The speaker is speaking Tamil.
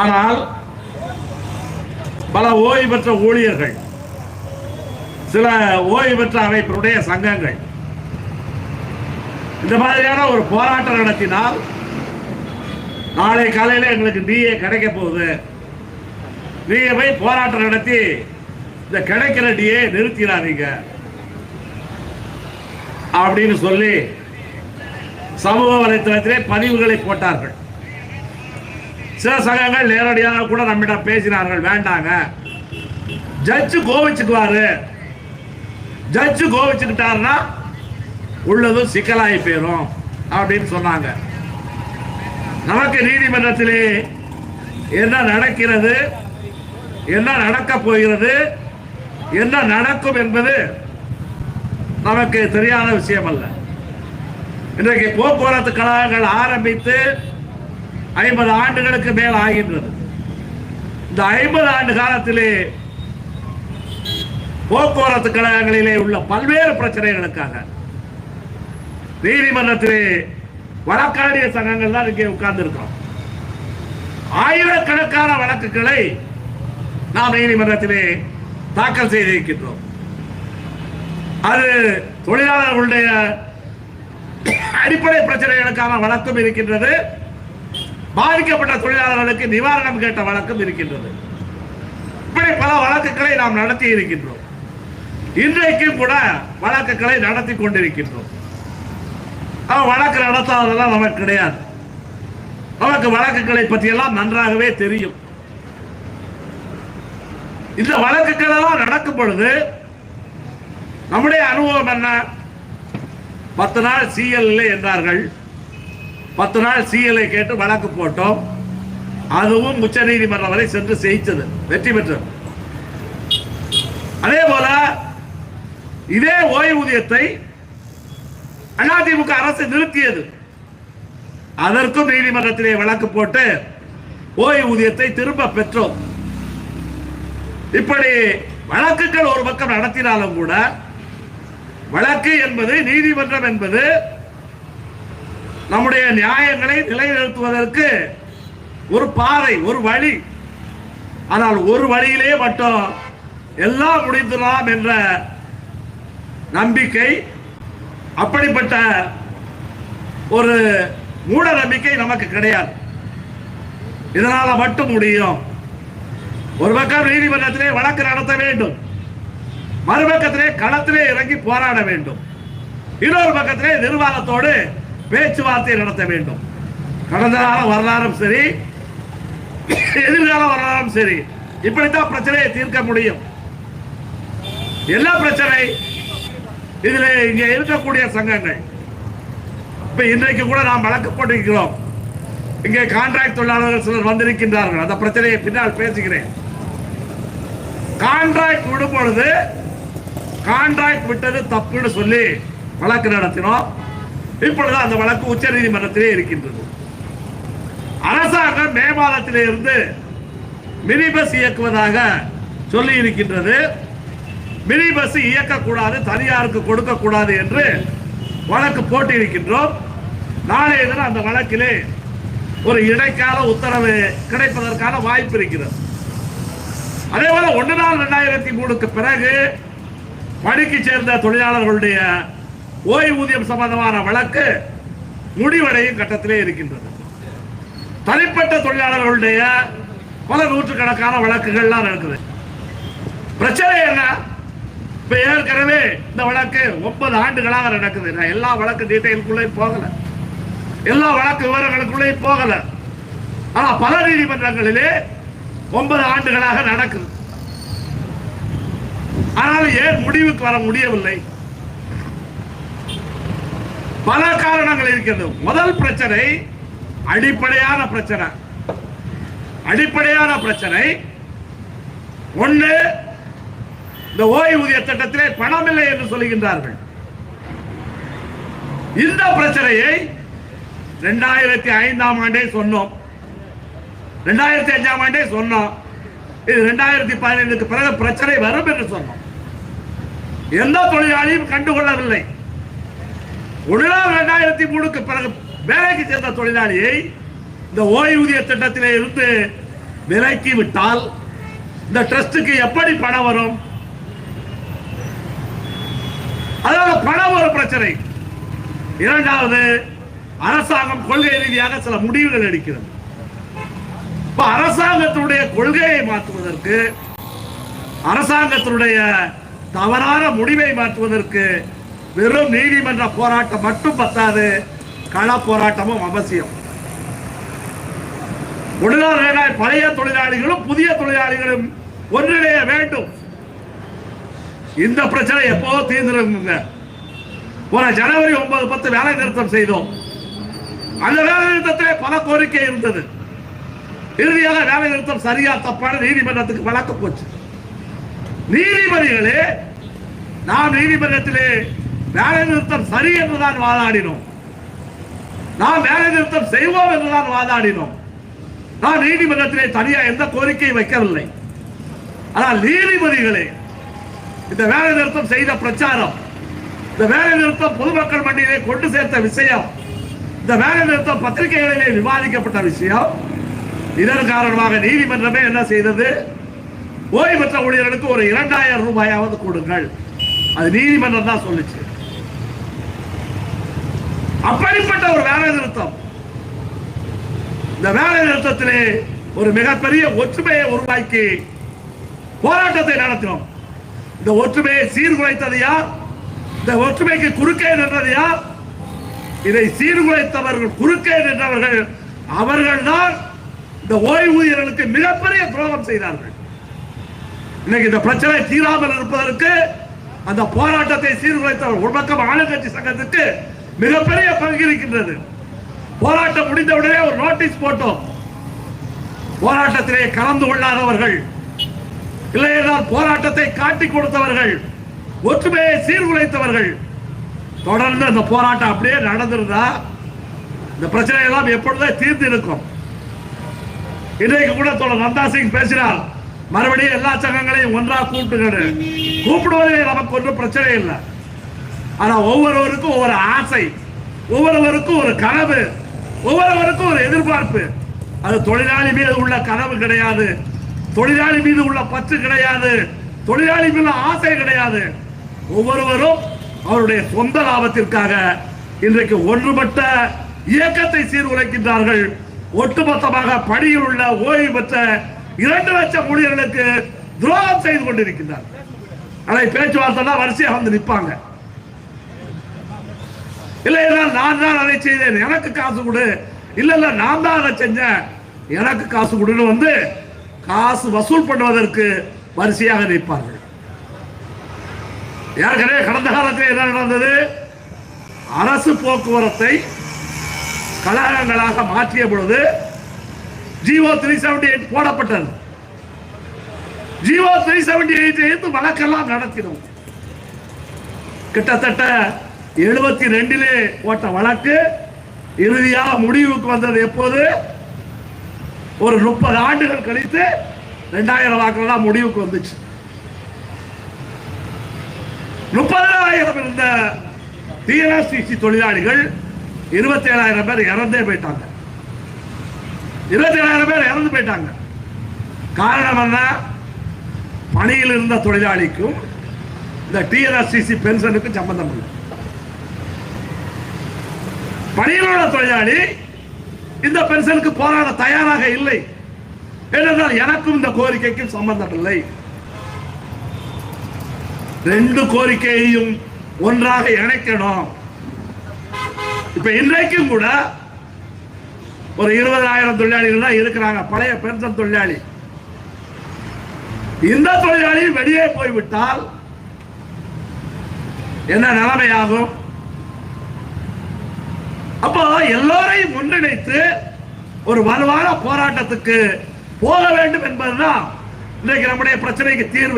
ஆனால் பல ஓய்வு பெற்ற ஊழியர்கள், சில ஓய்வு பெற்ற அமைப்பினுடைய சங்கங்கள் இந்த மாதிரியான ஒரு போராட்டம் நடத்தினால் நாளை காலையில் எங்களுக்கு டிஏ கிடைக்க போகுது, நீங்க போய் போராட்டம் நடத்தி இந்த கிடைக்கிற டிஏ நிறுத்திடாதீங்க அப்படின்னு சொல்லி சமூக வலைத்தளத்திலே பதிவுகளை போட்டார்கள். சில சங்கங்கள் நேரடியாக கூட நம்மிடம் பேசினார்கள், வேண்டாங்க ஜட்ஜு கோவிச்சுக்குவாரு, ஜட்ஜு கோவிச்சுக்கிட்டாருன்னா உள்ளதும் சிக்கலாகி போயிடும் அப்படின்னு சொன்னாங்க. நமக்கு நீதிமன்றத்திலே என்ன நடக்கிறது, என்ன நடக்க போகிறது, என்ன நடக்கும் என்பது நமக்கு தெரியாத விஷயம் அல்ல. இன்றைக்கு போக்குவரத்து கழகங்கள் ஆரம்பித்து 50 ஆண்டுகளுக்கு மேல் ஆகின்றது. இந்த 50 ஆண்டு காலத்திலே போக்குவரத்து கழகங்களிலே உள்ள பல்வேறு பிரச்சனைகளுக்காக நீதிமன்றத்திலே வழக்காடிய சங்கங்கள் தான் இங்கே உட்கார்ந்து இருக்கிறோம். ஆயிரக்கணக்கான வழக்குகளை நாம் நீதிமன்றத்திலே தாக்கல் செய்திருக்கின்றோம். அது தொழிலாளர்களுடைய அடிப்படை பிரச்சனைகளுக்கான வழக்கம் இருக்கின்றது, பாதிக்கப்பட்ட தொழிலாளர்களுக்கு நிவாரணம் கேட்ட வழக்கம் இருக்கின்றது. இப்படி பல வழக்குகளை நாம் நடத்தி இருக்கின்றோம். இன்றைக்கும் கூட வழக்குகளை நடத்தி கொண்டிருக்கின்றோம். வழக்கு நடத்தாதெல்லாம் நமக்கு கிடையாது. நமக்கு வழக்குகளை பற்றியெல்லாம் நன்றாகவே தெரியும். இந்த வழக்குகள் எல்லாம் நடக்கும் பொழுது நம்முடைய அனுபவம் என்ன? 10 நாள் சிஎல் என்றார்கள். 10 நாள் சிஎல்ஐ கேட்டு வழக்கு போட்டோம். அதுவும் உச்ச நீதிமன்றம் வரை சென்று செய்தது, வெற்றி பெற்றது. அதே போல இதே ஓய்வூதியத்தை அதிமுக அரசு நிறுத்தியது. அதற்கும் நீதிமன்றத்திலே வழக்கு போட்டு ஓய்வூதியத்தை திரும்ப பெற்றோம். இப்படி வழக்குகள் ஒரு பக்கம் நடத்தினாலும் கூட வழக்கு என்பது, நீதிமன்றம் என்பது நம்முடைய நியாயங்களை நிலைநிறுத்துவதற்கு ஒரு பாதை, ஒரு வழி. ஆனால் ஒரு வழியிலே மட்டும் எல்லாம் முடிந்துடலாம் என்ற நம்பிக்கை, அப்படிப்பட்ட ஒரு மூட நம்பிக்கை நமக்கு கிடையாது. இதனால மட்டும் முடியும். ஒரு பக்கம் நீதிமன்றத்திலே வழக்கு நடத்த வேண்டும், மறுபக்கத்திலே களத்திலே இறங்கி போராட வேண்டும், இன்னொரு பக்கத்திலே நிர்வாகத்தோடு பேச்சுவார்த்தை நடத்த வேண்டும். கடந்த கால வரலாறும் சரி, எதிர்கால வரலாறும் சரி, இப்படித்தான் பிரச்சனையை தீர்க்க முடியும். எல்லா பிரச்சனை இதில் இங்க இருக்கக்கூடிய சங்கங்கள் இப்ப இன்றைக்கு கூட நாம் வழக்கு போட்டிருக்கிறோம். இங்கே கான்ட்ராக்ட் தொழிலாளர்கள் சிலர் வந்திருக்கின்றார்கள். அந்த பிரச்சனையை பின்னால் பேசுகிறேன். கான்ட்ராக்ட் விடும் பொழுது கான்ட்ராக்ட் விட்டது தப்புன்னு சொல்லி வழக்கு நடத்தினோம். இப்பொழுது அந்த வழக்கு உச்ச நீதிமன்றத்திலே இருக்கின்றது. அரசாங்கம் மே மாதத்திலே இருந்து மினி பஸ் இயக்குவதாக சொல்லி இருக்கின்றது. மினி பஸ் இயக்கக்கூடாது, தனியாருக்கு கொடுக்க கூடாது என்று வழக்கு போட்டி இருக்கின்றோம். நாளைய தினம் அந்த வழக்கிலே ஒரு இடைக்கால உத்தரவு கிடைப்பதற்கான வாய்ப்பு இருக்கிறது. அதே போல 1/4/2003 பிறகு பணிக்கு சேர்ந்த தொழிலாளர்களுடைய ஓய்வூதியம் சம்பந்தமான வழக்கு முடிவடையும் கட்டத்திலே இருக்கின்றது. தனிப்பட்ட தொழிலாளர்களுடைய பல நூற்றுக்கணக்கான வழக்குகள்லாம் இருக்குது. பிரச்சனை என்ன? இப்ப ஏற்கனவே இந்த வழக்கு 9 ஆண்டுகளாக நடக்குது. நான் எல்லா வழக்கு டீடைலுக்குள்ளே போகல, எல்லா வழக்கு விவரங்களுக்குள்ளே போகல. ஆனா பல நீதிமன்றங்களிலே 9 ஆண்டுகளாக நடக்குது. ஆனால் ஏன் முடிவுக்கு வர முடியவில்லை? பல காரணங்கள் இருக்கிறது. முதல் பிரச்சனை அடிப்படையான பிரச்சனை. அடிப்படையான பிரச்சனை ஒன்று, இந்த ஓய்வூதிய திட்டத்திலே பணம் இல்லை என்று சொல்லுகின்றார்கள். இந்த பிரச்சனையை 2005ஆம் ஆண்டே சொன்னோம், 2005ஆம் ஆண்டே சொன்னோம். இது 2015க்கு பிறகு பிரச்சனை வரும் என்று சொன்னோம். எந்த தொழிலாளியும் கண்டுகொள்ளவில்லை. 2003க்கு பிறகு வேலைக்கு சேர்ந்த தொழிலாளியை இந்த ஓய்வூதிய திட்டத்திலே இருந்து விலக்கி விட்டால் இந்த ட்ரஸ்டுக்கு எப்படி பணம் வரும்? அதாவது பணம் ஒரு பிரச்சனை. இரண்டாவது, அரசாங்கம் கொள்கை ரீதியாக சில முடிவுகள் எடுக்கிறது. அரசாங்கத்தினுடைய கொள்கையை மாற்றுவதற்கு, அரசாங்கத்தினுடைய தவறான முடிவை மாற்றுவதற்கு வெறும் நீதிமன்ற போராட்டம் மட்டும் பத்தாது, கள போராட்டமும் அவசியம். தொழிலாளர்கள், பழைய தொழிலாளிகளும் புதிய தொழிலாளிகளும் ஒன்றிணைய வேண்டும். இந்த பிரச்சனை எப்போ தீர்ந்துருங்க. போன ஜனவரி 9, 10 வேலை நிறுத்தம் செய்தோம். அந்த வேலை நிறுத்தத்தில் பல கோரிக்கை இருந்தது. இறுதியாக வேலை நிறுத்தம் சரியா தப்பான நீதிமன்றத்துக்கு வழக்கு போச்சு. நீதிபதிகளே, நாம் நீதிமன்றத்திலே வேலை நிறுத்தம் சரி என்றுதான் வாதாடினோம். நாம் வேலை நிறுத்தம் செய்வோம் என்றுதான் வாதாடினோம். நாம் நீதிமன்றத்திலே தனியா எந்த கோரிக்கையை வைக்கவில்லை. ஆனால் நீதிபதிகளே, இந்த வேலை நிறுத்தம் செய்த பிரச்சாரம், இந்த வேலை நிறுத்தம் பொதுமக்கள் மத்தியிலே கொண்டு சேர்த்த விஷயம், இந்த வேலை நிறுத்தம் பத்திரிகைகளிலே விவாதிக்கப்பட்ட விஷயம், இதன் காரணமாக நீதிமன்றமே என்ன செய்தது? ஓய்வு பெற்ற ஊழியர்களுக்கு ஒரு 2000 ரூபாயாவது கொடுங்கள். அது நீதிமன்றம் தான் சொல்லுச்சு. அப்படிப்பட்ட ஒரு வேலை நிறுத்தம், இந்த வேலை நிறுத்தத்திலே ஒரு மிகப்பெரிய ஒற்றுமையை உருவாக்கி போராட்டத்தை நடத்தினோம். இந்த ஒற்றுமையை சீர்குலைத்தது யார்? இந்த ஒற்றுமைக்கு குறுக்கே நின்றது யார்? இதை சீர்குலைத்தவர்கள், குறுக்கே நின்றவர்கள், அவர்கள்தான் இந்த ஓய்வூதியர்களுக்கு மிகப்பெரிய துரோகம் செய்தார்கள். இன்னைக்கு இந்த பிரச்சனை தீராமல் இருப்பதற்கு அந்த போராட்டத்தை சீர்குலைத்தவர் ஒரு பக்கம் ஆளுங்கட்சி சங்கத்துக்கு மிகப்பெரிய பங்கு இருக்கின்றது. போராட்டம் முடிந்தவுடனே ஒரு நோட்டீஸ் போட்டோம். போராட்டத்திலே கலந்து கொள்ளாதவர்கள், இல்லையென்றால் போராட்டத்தை காட்டி கொடுத்தவர்கள், ஒற்றுமையை சீர்குலைத்தவர்கள், தொடர்ந்து அந்த போராட்டம் அப்படியே நடந்திருந்தா இந்த பிரச்சனை எல்லாம் எப்பொழுதே தீர்ந்து இருக்கும். இன்றைக்கு கூட தோழர் நந்தா சிங் பேசினார், மறுபடியும் எல்லா சங்கங்களையும் ஒன்றா கூப்பிடுவதே நமக்கு ஒன்றும் பிரச்சனை இல்லை. ஆனா ஒவ்வொருவருக்கும் ஒவ்வொரு ஆசை, ஒவ்வொருவருக்கும் ஒரு கனவு, ஒவ்வொருவருக்கும் ஒரு எதிர்பார்ப்பு. அது தொழிலாளி மீது உள்ள கனவு கிடையாது, தொழிலாளி மீது உள்ள பற்று கிடையாது, தொழிலாளி மீது ஆசை கிடையாது. ஒவ்வொருவரும் அவருடைய சொந்த லாபத்திற்காக இன்றைக்கு ஒன்றுபட்ட இயக்கத்தை சீர்குலைக்கின்றார்கள். ஒட்டுமொத்தமாக பணியில் உள்ள ஓய்வு பெற்ற 2 லட்சம் ஊழியர்களுக்கு துரோகம் செய்து கொண்டிருக்கின்றார். அதை பேச்சுவார்த்தை வரிசையாக வந்து நிற்பாங்க. இல்லை நான் தான் அதை செய்தேன், எனக்கு காசு கொடு, இல்ல நான் தான் அதை செஞ்சேன், எனக்கு காசு கொடுன்னு வந்து காசு வசூல் பண்ணுவதற்கு வரிசையாக நிற்பார்கள். ஏற்கனவே கடந்த காலத்தில் என்ன நடந்தது? அரசு போக்குவரத்தை கழகங்களாக மாற்றிய பொழுது ஜிஓ 378 போடப்பட்டது. ஜிஓ 378 வழக்கெல்லாம் நடத்தினோம். கிட்டத்தட்ட 72 போட்ட வழக்கு இறுதியாக முடிவுக்கு வந்தது எப்போது? ஒரு 30 ஆண்டுகள் கழித்து 2000 வாக்குகள் முடிவுக்கு வந்துச்சு. 30,000 இருந்த டிஎன்எஸ்டிசி தொழிலாளிகள் 27,000 பேர் இறந்தே போயிட்டாங்க. 27,000 பேர் இறந்து போயிட்டாங்க. காரணம் என்ன? பணியில் இருந்த தொழிலாளிக்கும் இந்த டிஎன்எஸ்டிசி பென்ஷனுக்கும் சம்பந்தம் இல்லை. பணியில் உள்ள தொழிலாளி இந்த பென்ஷனுக்கு போராட தயாராக இல்லை. ஏனென்றால் எனக்கும் இந்த கோரிக்கைக்கும் சம்பந்தம் இல்லை. 2 கோரிக்கையையும் ஒன்றாக இணைக்கணும். இப்ப இன்றைக்கும் கூட ஒரு 20,000 தொழிலாளிகள் தான் இருக்கிறாங்க, பழைய பென்ஷன் தொழிலாளி. இந்த தொழிலாளி வெளியே போய்விட்டால் என்ன நிலைமையாகும்? அப்போ எல்லோரையும் ஒன்றிணைத்து ஒரு வலுவான போராட்டத்துக்கு போக வேண்டும் என்பதுதான் இன்றைக்கு நம்முடைய பிரச்சனைக்கு தீர்வு.